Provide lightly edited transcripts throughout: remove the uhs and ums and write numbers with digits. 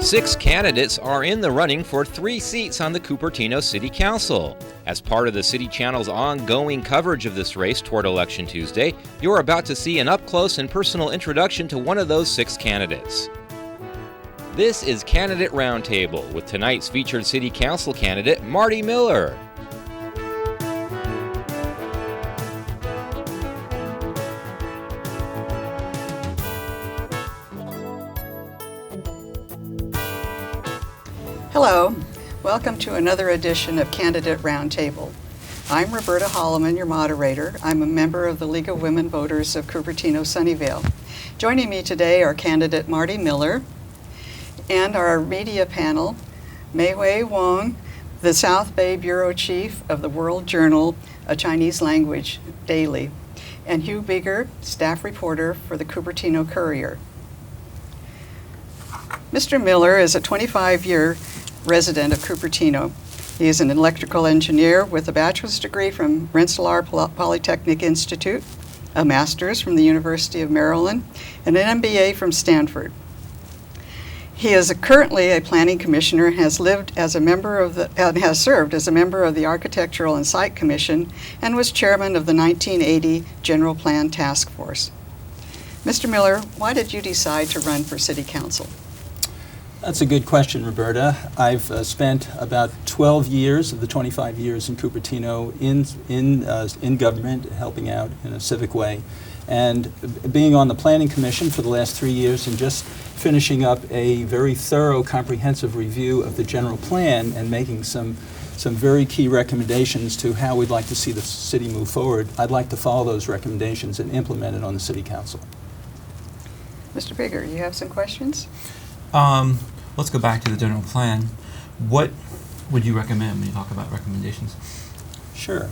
6 candidates are in the running for 3 seats on the Cupertino City Council. As part of the City Channel's ongoing coverage of this race toward Election Tuesday, you're about to see an up-close and personal introduction to one of those 6 candidates. This is Candidate Roundtable with tonight's featured City Council candidate, Marty Miller. Hello, welcome to another edition of Candidate Roundtable. I'm Roberta Holloman, your moderator. I'm a member of the League of Women Voters of Cupertino Sunnyvale. Joining me today are candidate Marty Miller and our media panel, Mei Hui Wong, the South Bay Bureau Chief of the World Journal, a Chinese language daily, and Hugh Bigger, staff reporter for the Cupertino Courier. Mr. Miller is a 25-year resident of Cupertino. He is an electrical engineer with a bachelor's degree from Rensselaer Polytechnic Institute, a master's from the University of Maryland, and an MBA from Stanford. He is currently a planning commissioner and has served as a member of the Architectural and Site Commission and was chairman of the 1980 General Plan Task Force. Mr. Miller, why did you decide to run for City Council? That's a good question, Roberta. I've spent about 12 years of the 25 years in Cupertino in government, helping out in a civic way, and being on the Planning Commission for the last 3 years and just finishing up a very thorough, comprehensive review of the general plan and making some very key recommendations to how we'd like to see the city move forward. I'd like to follow those recommendations and implement it on the City Council. Mr. Bigger, you have some questions? Let's go back to the general plan. What would you recommend when you talk about recommendations? Sure.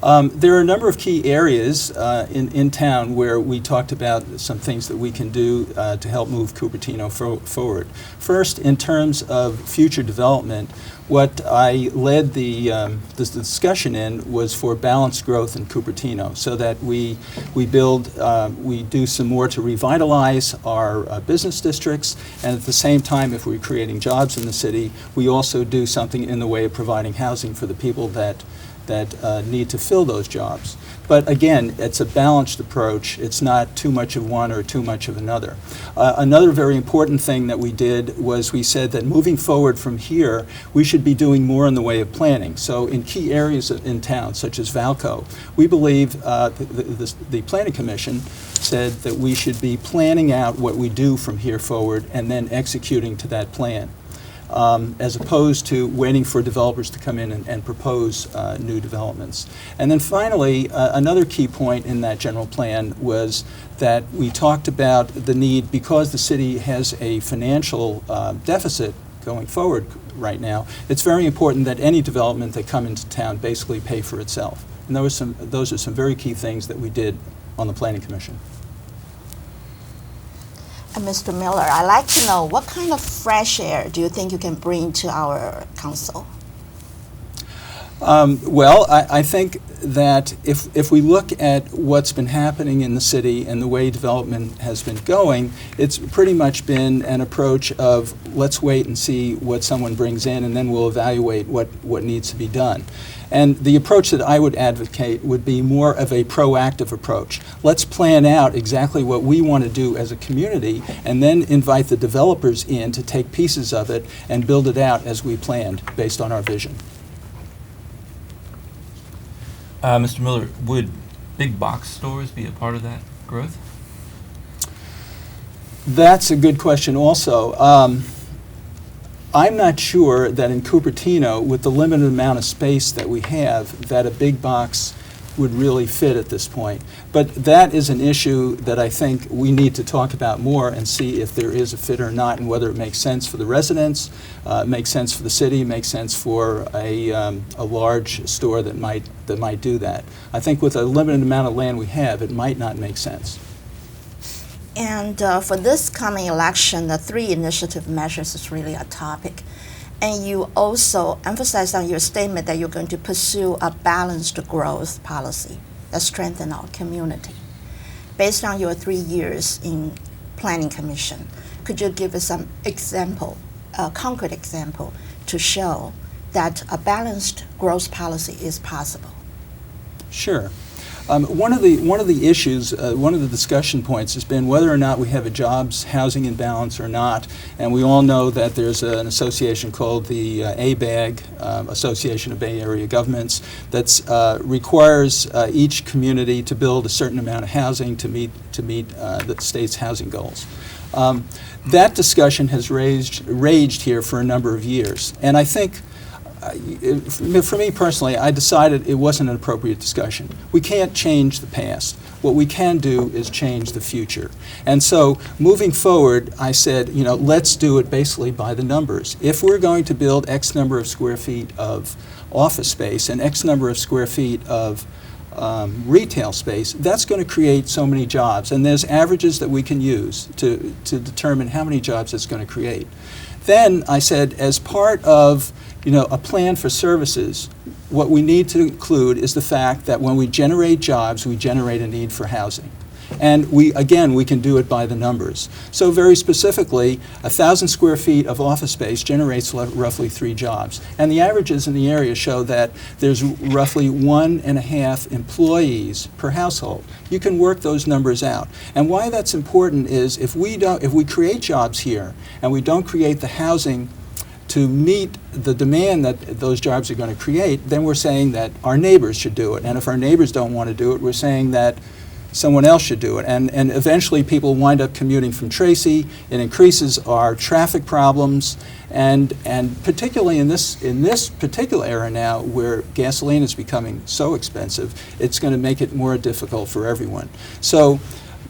There are a number of key areas in town where we talked about some things that we can do to help move Cupertino forward. First, in terms of future development, what I led the discussion in was for balanced growth in Cupertino, so that we do some more to revitalize our business districts, and at the same time, if we're creating jobs in the city, we also do something in the way of providing housing for the people that need to fill those jobs. But again, it's a balanced approach. It's not too much of one or too much of another. Another very important thing that we did was we said that moving forward from here, we should be doing more in the way of planning. So in key areas in town, such as Valco, we believe the Planning Commission said that we should be planning out what we do from here forward and then executing to that plan. As opposed to waiting for developers to come in and propose new developments. And then finally, another key point in that general plan was that we talked about the need, because the city has a financial deficit going forward right now, it's very important that any development that come into town basically pay for itself. And those are some very key things that we did on the Planning Commission. Mr. Miller, I'd like to know what kind of fresh air do you think you can bring to our council? Well, I think that if we look at what's been happening in the city and the way development has been going, it's pretty much been an approach of let's wait and see what someone brings in, and then we'll evaluate what needs to be done. And the approach that I would advocate would be more of a proactive approach. Let's plan out exactly what we want to do as a community and then invite the developers in to take pieces of it and build it out as we planned based on our vision. Mr. Miller, would big box stores be a part of that growth? That's a good question also. I'm not sure that in Cupertino, with the limited amount of space that we have, that a big box would really fit at this point. But that is an issue that I think we need to talk about more and see if there is a fit or not, and whether it makes sense for the residents, makes sense for the city, makes sense for a large store that might do that. I think with a limited amount of land we have, it might not make sense. And for this coming election, the 3 initiative measures is really a topic. And you also emphasized on your statement that you're going to pursue a balanced growth policy that strengthens our community. Based on your 3 years in Planning Commission, could you give us some example concrete example to show that a balanced growth policy is possible? Sure. One of the issues, one of the discussion points has been whether or not we have a jobs housing imbalance or not. And we all know that there's an association called the ABAG, Association of Bay Area Governments, that requires each community to build a certain amount of housing to meet the state's housing goals. That discussion has raged here for a number of years, and I think. For me personally, I decided it wasn't an appropriate discussion. We can't change the past. What we can do is change the future. And so, moving forward, I said, let's do it basically by the numbers. If we're going to build X number of square feet of office space and X number of square feet of retail space, that's going to create so many jobs. And there's averages that we can use to determine how many jobs it's going to create. Then I said, as part of a plan for services, what we need to include is the fact that when we generate jobs, we generate a need for housing. And we can do it by the numbers. So very specifically, 1,000 square feet of office space generates roughly 3 jobs. And the averages in the area show that there's roughly 1.5 employees per household. You can work those numbers out. And why that's important is if we create jobs here and we don't create the housing to meet the demand that those jobs are going to create, then we're saying that our neighbors should do it. And if our neighbors don't want to do it, we're saying that someone else should do it. And eventually people wind up commuting from Tracy. It increases our traffic problems. And particularly in this particular era now where gasoline is becoming so expensive, it's going to make it more difficult for everyone. So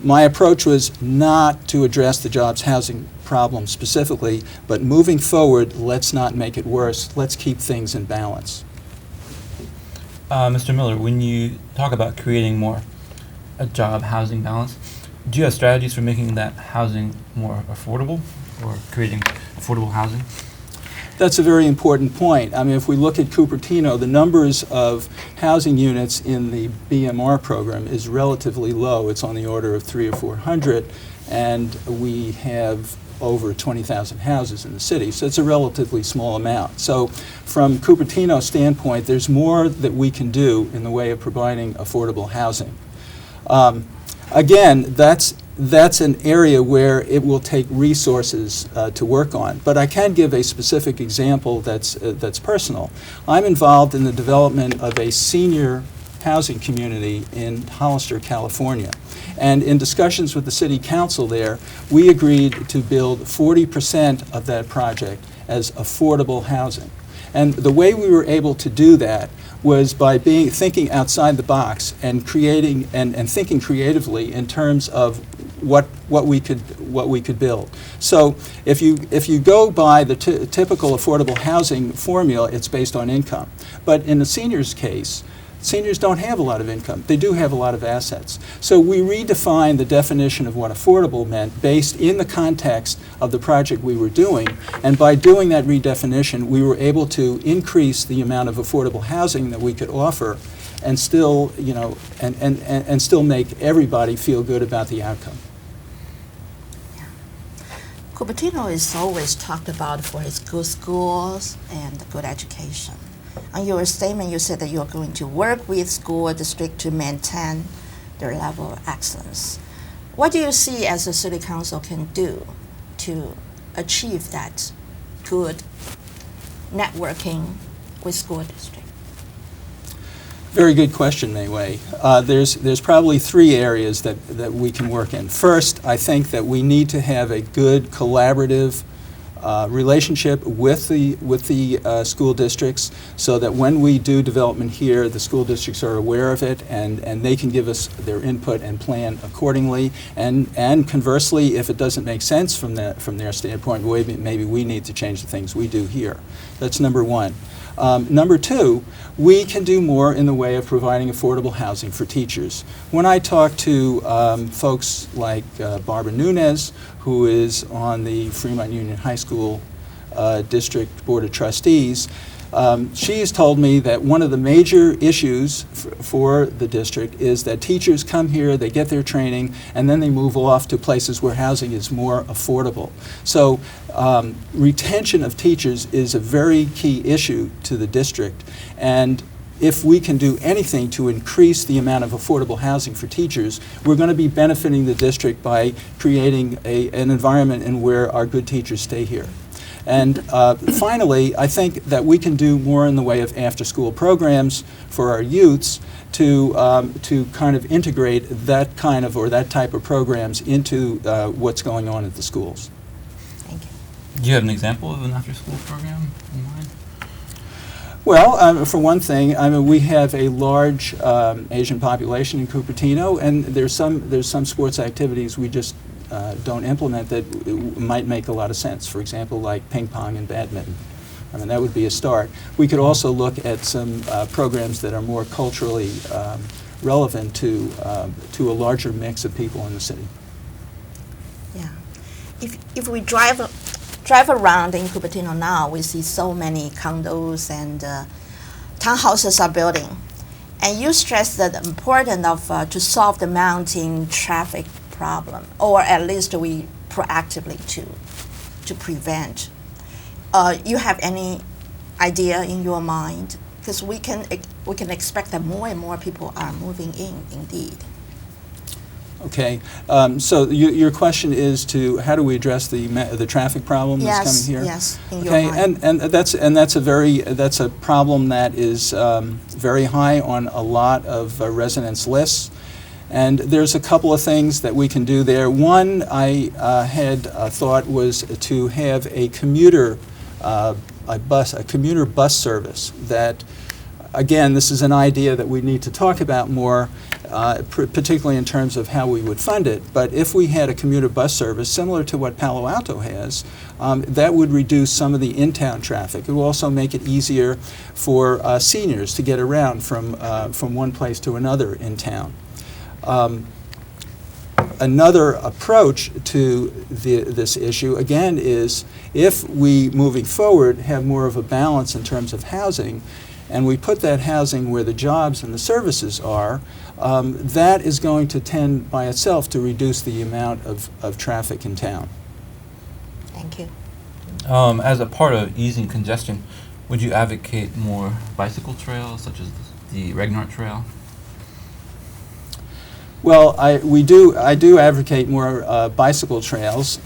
my approach was not to address the jobs housing problem specifically, but moving forward, let's not make it worse. Let's keep things in balance. Mr. Miller, when you talk about creating more a job housing balance, do you have strategies for making that housing more affordable or creating affordable housing? That's a very important point. I mean, if we look at Cupertino, the numbers of housing units in the BMR program is relatively low. It's on the order of 300 or 400, and we have over 20,000 houses in the city, so it's a relatively small amount. So from Cupertino's standpoint, there's more that we can do in the way of providing affordable housing. Again, that's an area where it will take resources to work on. But I can give a specific example that's personal. I'm involved in the development of a senior housing community in Hollister, California. And in discussions with the City Council there, we agreed to build 40% of that project as affordable housing. And the way we were able to do that was by thinking outside the box and creating and thinking creatively in terms of what we could build. So if you go by the typical affordable housing formula, it's based on income. But in the seniors' case, seniors don't have a lot of income. They do have a lot of assets. So we redefined the definition of what affordable meant based in the context of the project we were doing. And by doing that redefinition, we were able to increase the amount of affordable housing that we could offer and still, and still make everybody feel good about the outcome. Cupertino is always talked about for its good schools and good education. On your statement, you said that you're going to work with school district to maintain their level of excellence. What do you see as the City Council can do to achieve that good networking with school district? Very good question, Mei Wei. There's probably 3 areas that we can work in. First, I think that we need to have a good collaborative relationship with the school districts, so that when we do development here, the school districts are aware of it and they can give us their input and plan accordingly. And conversely, if it doesn't make sense from their standpoint, maybe we need to change the things we do here. That's number 1. Number 2, we can do more in the way of providing affordable housing for teachers. When I talk to folks like Barbara Nunez, who is on the Fremont Union High School District Board of Trustees, She's told me that one of the major issues for the district is that teachers come here, they get their training, and then they move off to places where housing is more affordable. So retention of teachers is a very key issue to the district, and if we can do anything to increase the amount of affordable housing for teachers, we're going to be benefiting the district by creating an environment in where our good teachers stay here. And finally, I think that we can do more in the way of after-school programs for our youths to kind of integrate that kind of or that type of programs into what's going on at the schools. Thank you. Do you have an example of an after-school program in mind? Well, for one thing, I mean, we have a large Asian population in Cupertino, and there's some sports activities we just don't implement that might make a lot of sense. For example, like ping pong and badminton. I mean, that would be a start. We could also look at some programs that are more culturally relevant to a larger mix of people in the city. Yeah. If we drive around in Cupertino now, we see so many condos and townhouses are building. And you stress the importance of to solve the mounting traffic problem, or at least we proactively to prevent. You have any idea in your mind? Because we can expect that more and more people are moving in, indeed. Okay, so your question is to how do we address the traffic problem that's coming here? Yes, in okay, your mind. and that's a problem that is very high on a lot of residents' lists. And there's a couple of things that we can do there. One I had thought was to have a commuter bus service that, again, this is an idea that we need to talk about more, particularly in terms of how we would fund it. But if we had a commuter bus service similar to what Palo Alto has, that would reduce some of the in-town traffic. It will also make it easier for seniors to get around from one place to another in town. Another approach to this issue, again, is if we, moving forward, have more of a balance in terms of housing, and we put that housing where the jobs and the services are, that is going to tend by itself to reduce the amount of traffic in town. Thank you. As a part of easing congestion, would you advocate more bicycle trails, such as the Regnart Trail? Well, I do advocate more bicycle trails,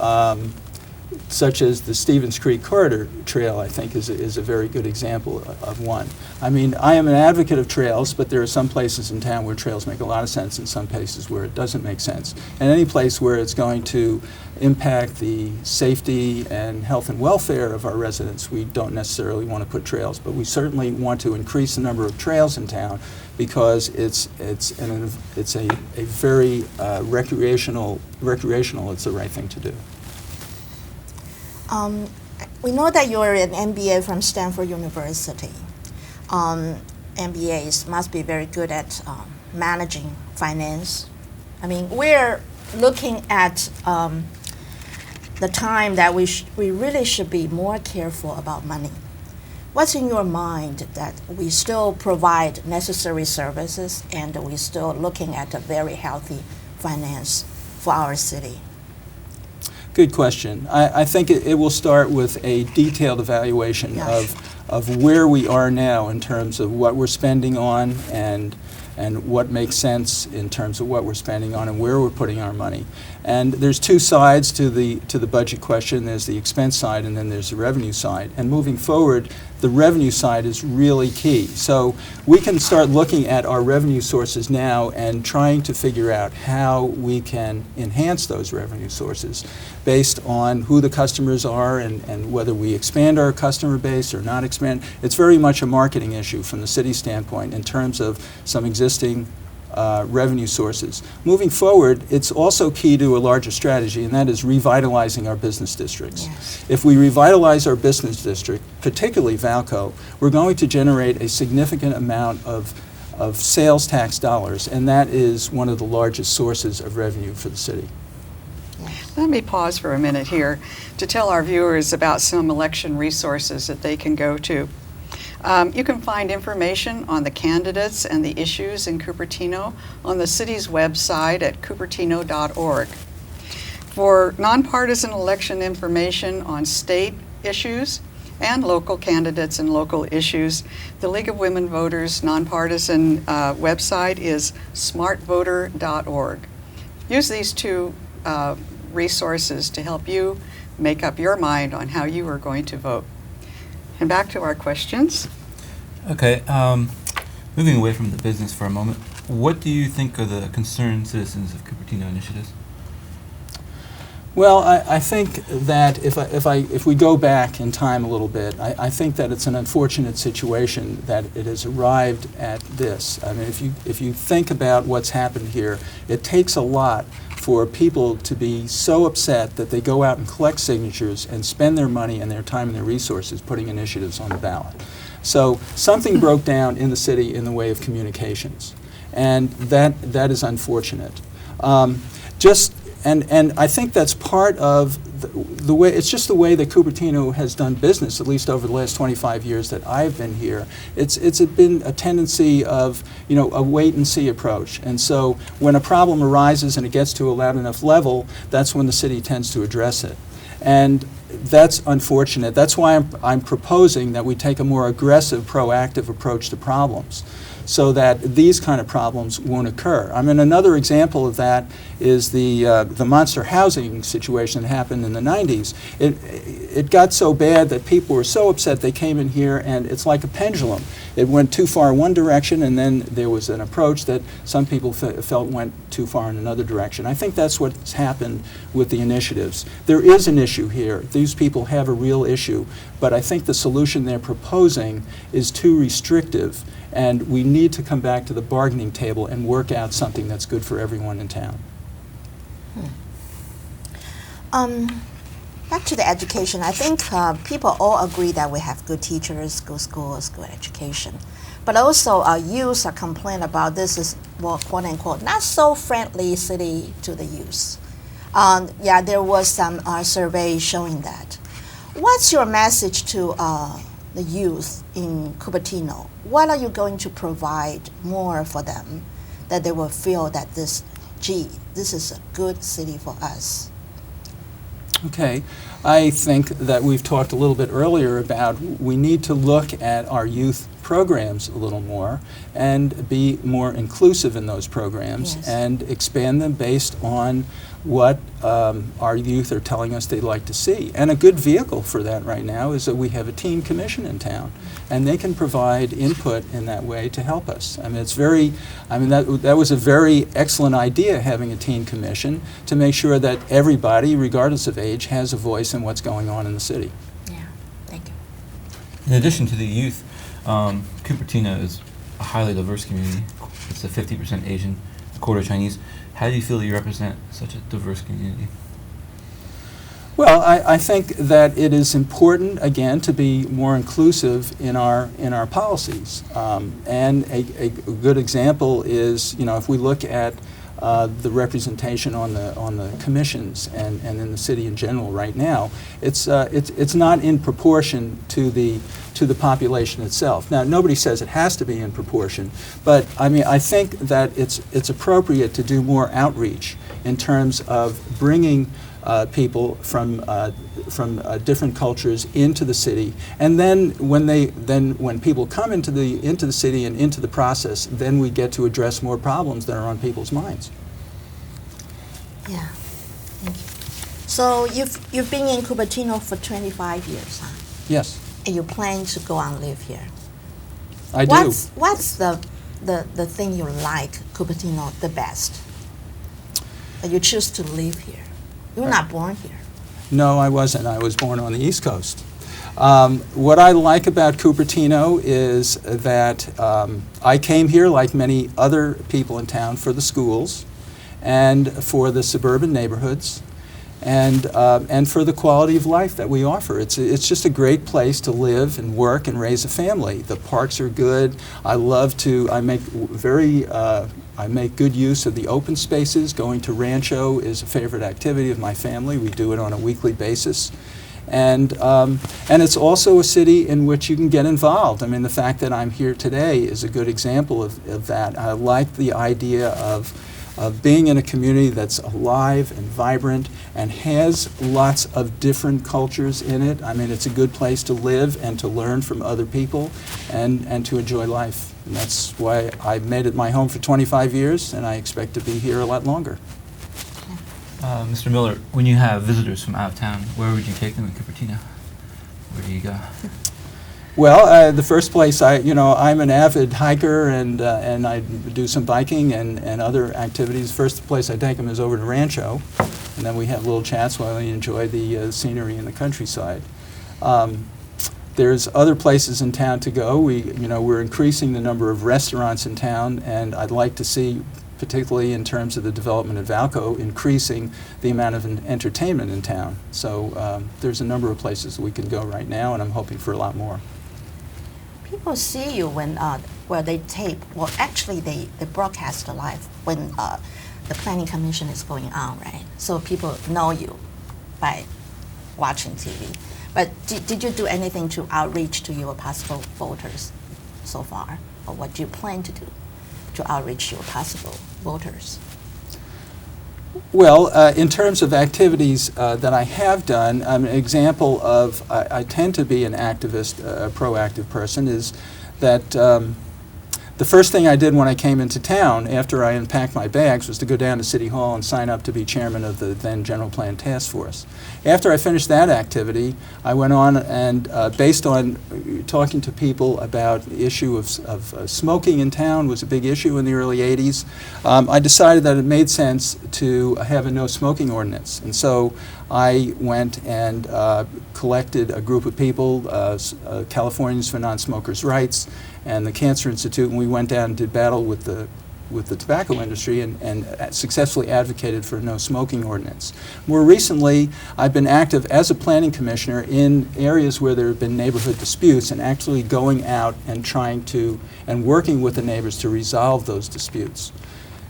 such as the Stevens Creek Corridor Trail. I think is a very good example of one. I mean, I am an advocate of trails, but there are some places in town where trails make a lot of sense and some places where it doesn't make sense. And any place where it's going to impact the safety and health and welfare of our residents, we don't necessarily want to put trails, but we certainly want to increase the number of trails in town because it's a very recreational. It's the right thing to do. We know that you're an MBA from Stanford University. MBAs must be very good at managing finance. I mean, we're looking at the time that we really should be more careful about money. What's in your mind that we still provide necessary services and we're still looking at a very healthy finance for our city? Good question. I think it will start with a detailed evaluation of where we are now in terms of what we're spending on and what makes sense in terms of what we're spending on and where we're putting our money. And there's two sides to the budget question. There's the expense side and then there's the revenue side. And moving forward, the revenue side is really key. So we can start looking at our revenue sources now and trying to figure out how we can enhance those revenue sources based on who the customers are and whether we expand our customer base or not expand. It's very much a marketing issue from the city standpoint in terms of some existing revenue sources. Moving forward, it's also key to a larger strategy, and that is revitalizing our business districts. Yes. If we revitalize our business district, particularly Valco, we're going to generate a significant amount of sales tax dollars, and that is one of the largest sources of revenue for the city. Let me pause for a minute here to tell our viewers about some election resources that they can go to. You can find information on the candidates and the issues in Cupertino on the city's website at cupertino.org. For nonpartisan election information on state issues and local candidates and local issues, the League of Women Voters nonpartisan website is smartvoter.org. Use these two resources to help you make up your mind on how you are going to vote. And back to our questions. Okay, moving away from the business for a moment, what do you think are the concerned citizens of Cupertino initiatives? Well, I think that if we go back in time a little bit, I think that it's an unfortunate situation that it has arrived at this. I mean, if you think about what's happened here, it takes a lot for people to be so upset that they go out and collect signatures and spend their money and their time and their resources putting initiatives on the ballot. So something broke down in the city in the way of communications, and that is unfortunate. And I think that's part of the way, it's just the way that Cupertino has done business, at least over the last 25 years that I've been here. It's been a tendency of, a wait-and-see approach. And so when a problem arises and it gets to a loud enough level, that's when the city tends to address it. And that's unfortunate. That's why I'm proposing that we take a more aggressive, proactive approach to problems, so that these kind of problems won't occur. I mean, another example of that is the monster housing situation that happened in the 90s. It got so bad that people were so upset they came in here, and it's like a pendulum. It went too far in one direction, and then there was an approach that some people felt went too far in another direction. I think that's what's happened with the initiatives. There is an issue here. These people have a real issue, but I think the solution they're proposing is too restrictive, and we need to come back to the bargaining table and work out something that's good for everyone in town. Back to the education, I think people all agree that we have good teachers, good schools, good education. But also our youth are complaining about this is, well, quote unquote, not so friendly city to the youth. Yeah, there was some survey showing that. What's your message to the youth in Cupertino? What are you going to provide more for them that they will feel that this is a good city for us? Okay. I think that we've talked a little bit earlier about we need to look at our youth programs a little more and be more inclusive in those programs, yes, and expand them based on what our youth are telling us they'd like to see. And a good vehicle for that right now is that we have a teen commission in town, and they can provide input in that way to help us. I mean, that was a very excellent idea, having a teen commission, to make sure that everybody, regardless of age, has a voice in what's going on in the city. Yeah, thank you. In addition to the youth, Cupertino is a highly diverse community. It's a 50% Asian, a quarter Chinese. How do you feel you represent such a diverse community? Well, I think that it is important, again, to be more inclusive in our policies. And a good example is, if we look at the representation on the commissions and in the city in general right now, it's not in proportion to the population itself. Now, nobody says it has to be in proportion, but I think that it's appropriate to do more outreach in terms of bringing people from different cultures into the city, and then when people come into the city and into the process, then we get to address more problems that are on people's minds. Yeah, thank you. So you've been in Cupertino for 25 years, huh? Yes. And you plan to go and live here. I do. What's the thing you like Cupertino the best? That you choose to live here. You were not born here. No, I wasn't. I was born on the East Coast. What I like about Cupertino is that I came here, like many other people in town, for the schools and for the suburban neighborhoods, and for the quality of life that we offer. It's just a great place to live and work and raise a family. The parks are good. I make good use of the open spaces. Going to Rancho is a favorite activity of my family. We do it on a weekly basis. And it's also a city in which you can get involved. I mean, the fact that I'm here today is a good example of that. I like the idea of being in a community that's alive and vibrant and has lots of different cultures in it. I mean, it's a good place to live and to learn from other people and to enjoy life. And that's why I've made it my home for 25 years, and I expect to be here a lot longer. Mr. Miller, when you have visitors from out of town, where would you take them in Cupertino? Where do you go? Well, the first place, I'm an avid hiker, and I do some biking and other activities. First place I take them is over to Rancho, and then we have little chats while we enjoy the scenery in the countryside. There's other places in town to go. We're increasing the number of restaurants in town, and I'd like to see, particularly in terms of the development of Valco, increasing the amount of entertainment in town. So there's a number of places we can go right now, and I'm hoping for a lot more. People see you when they tape. Well, actually, they broadcast live when the planning commission is going on, right? So people know you by watching TV. But did you do anything to outreach to your possible voters so far, or what do you plan to do to outreach your possible voters? Well, in terms of activities that I have done, an example of, I tend to be an activist, a proactive person, is that the first thing I did when I came into town after I unpacked my bags was to go down to City Hall and sign up to be chairman of the then General Plan Task Force. After I finished that activity, I went on and based on talking to people about the issue of smoking in town was a big issue in the early 80s, I decided that it made sense to have a no smoking ordinance. And so I went and collected a group of people, Californians for Non-Smokers' Rights and the Cancer Institute, and we went down and did battle with the tobacco industry and successfully advocated for a no smoking ordinance. More recently, I've been active as a planning commissioner in areas where there have been neighborhood disputes and actually going out and trying to, and working with the neighbors to resolve those disputes.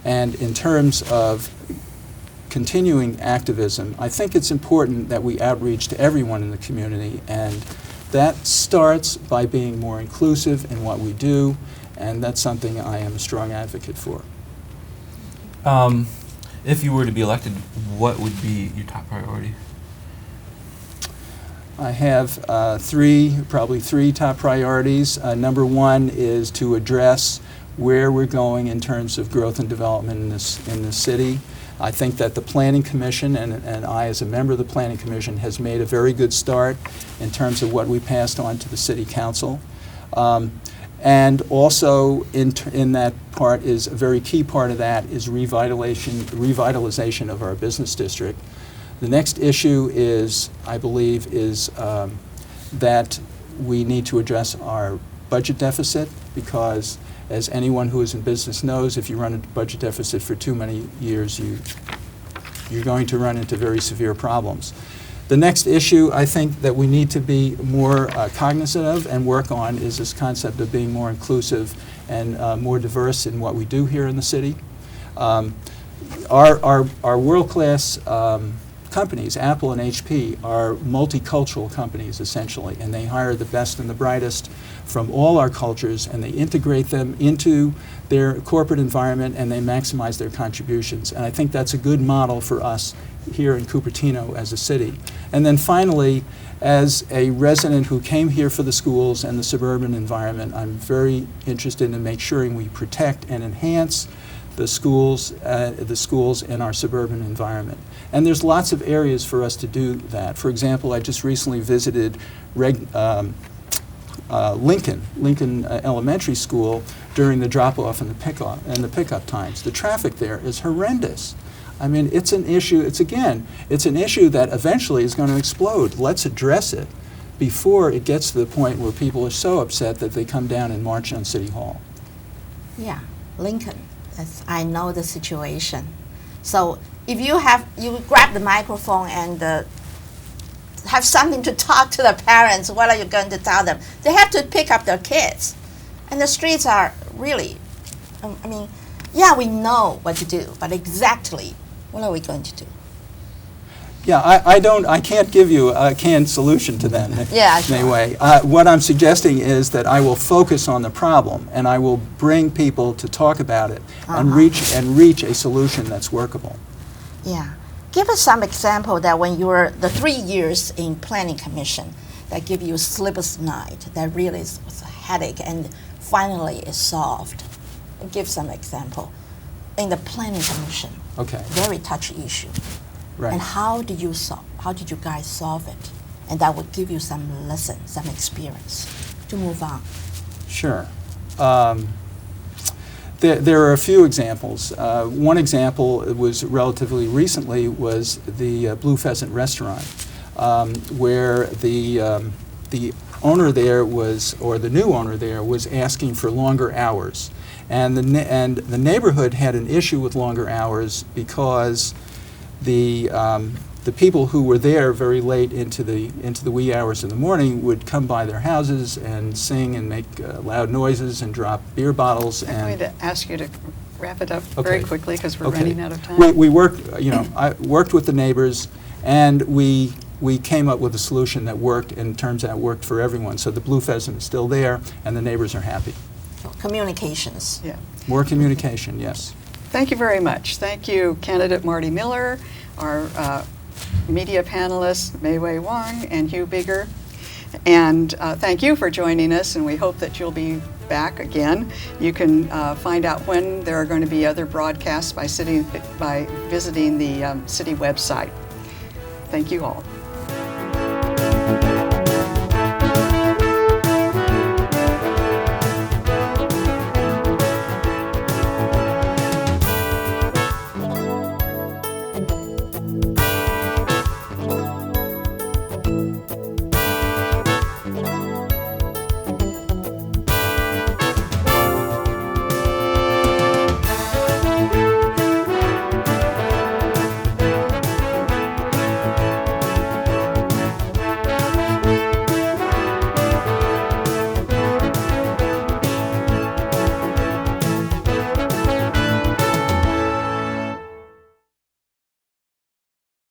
And in terms of continuing activism, I think it's important that we outreach to everyone in the community, and that starts by being more inclusive in what we do, and that's something I am a strong advocate for. If you were to be elected, what would be your top priority? I have probably three top priorities. Number one is to address where we're going in terms of growth and development in this city. I think that the Planning Commission, and I as a member of the Planning Commission, has made a very good start in terms of what we passed on to the City Council. And also in that part is, a very key part of that is revitalization of our business district. The next issue is, I believe, is that we need to address our budget deficit, because as anyone who is in business knows, if you run a budget deficit for too many years, you're going to run into very severe problems. The next issue I think that we need to be more cognizant of and work on is this concept of being more inclusive and more diverse in what we do here in the city. Our world-class companies, Apple and HP, are multicultural companies essentially, and they hire the best and the brightest from all our cultures, and they integrate them into their corporate environment, and they maximize their contributions. And I think that's a good model for us here in Cupertino as a city. And then finally, as a resident who came here for the schools and the suburban environment, I'm very interested in making sure we protect and enhance the schools in our suburban environment. And there's lots of areas for us to do that. For example, I just recently visited Lincoln Elementary School during the drop-off and the pickup times. The traffic there is horrendous. I mean, it's an issue. It's an issue that eventually is going to explode. Let's address it before it gets to the point where people are so upset that they come down and march on City Hall. Yeah, Lincoln. I know the situation. So if you grab the microphone and have something to talk to the parents, what are you going to tell them? They have to pick up their kids. And the streets are really, I mean, yeah, we know what to do, but exactly what are we going to do? Yeah, I can't give you a canned solution to that Yeah, sure. anyway. What I'm suggesting is that I will focus on the problem, and I will bring people to talk about it and reach a solution that's workable. Yeah. Give us some example that when you were the 3 years in planning commission that give you a sleepless night, that really was a headache and finally is solved. Give some example. In the planning commission, Okay. very touchy issue. Right. And how did you guys solve it? And that would give you some lesson, some experience to move on. Sure. There are a few examples. One example was relatively recently was the Blue Pheasant restaurant, where the owner there was, or the new owner there, was asking for longer hours. And the neighborhood had an issue with longer hours because the people who were there very late into the wee hours of the morning would come by their houses and sing and make loud noises and drop beer bottles. I'm going to ask you to wrap it up Okay. very quickly because we're Okay. running out of time. We worked, I worked with the neighbors, and we came up with a solution that worked, and it turns out worked for everyone. So the Blue Pheasant is still there, and the neighbors are happy. Communications. Yeah. More communication, yes. Thank you very much. Thank you, candidate Marty Miller, our media panelists, Mei Wei Wang and Hugh Bigger. And thank you for joining us, and we hope that you'll be back again. You can find out when there are going to be other broadcasts by visiting the city website. Thank you all.